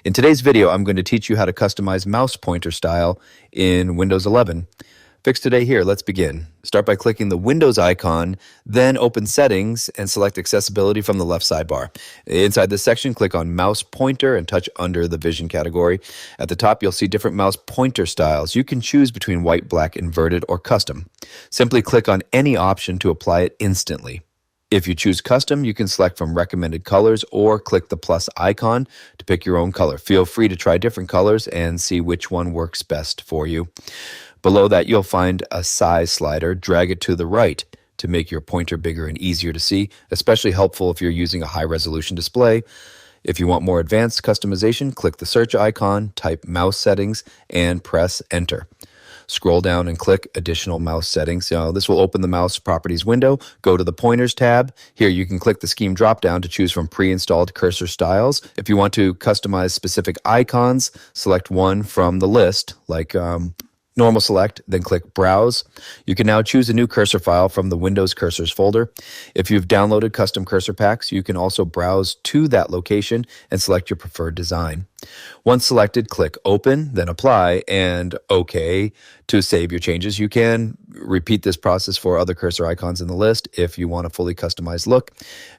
In today's video, I'm going to teach you how to customize mouse pointer style in Windows 11. Fix Today here, let's begin. Start by clicking the Windows icon, then open Settings and select Accessibility from the left sidebar. Inside this section, click on Mouse Pointer and touch under the Vision category. At the top, you'll see different mouse pointer styles. You can choose between white, black, inverted, or custom. Simply click on any option to apply it instantly. If you choose custom, you can select from recommended colors or click the plus icon to pick your own color. Feel free to try different colors and see which one works best for you. Below that, you'll find a size slider. Drag it to the right to make your pointer bigger and easier to see, especially helpful if you're using a high-resolution display. If you want more advanced customization, click the search icon, type mouse settings, and press enter. Scroll down and click Additional Mouse Settings. This will open the Mouse Properties window. Go to the Pointers tab. Here you can click the Scheme dropdown to choose from pre-installed cursor styles. If you want to customize specific icons, select one from the list, like Normal Select, then click Browse. You can now choose a new cursor file from the Windows Cursors folder. If you've downloaded custom cursor packs, you can also browse to that location and select your preferred design. Once selected, click Open, then Apply, and OK to save your changes. You can repeat this process for other cursor icons in the list if you want a fully customized look.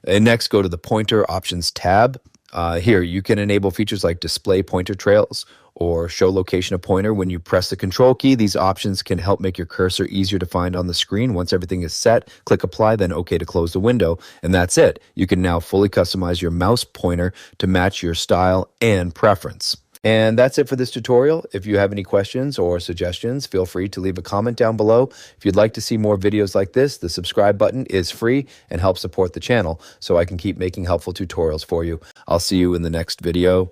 And next, go to the Pointer Options tab. Here, you can enable features like display pointer trails or show location of pointer. When you press the control key, these options can help make your cursor easier to find on the screen. Once everything is set, click apply, then OK to close the window. And that's it. You can now fully customize your mouse pointer to match your style and preference. And that's it for this tutorial. If you have any questions or suggestions, feel free to leave a comment down below. If you'd like to see more videos like this, the subscribe button is free and helps support the channel so I can keep making helpful tutorials for you. I'll see you in the next video.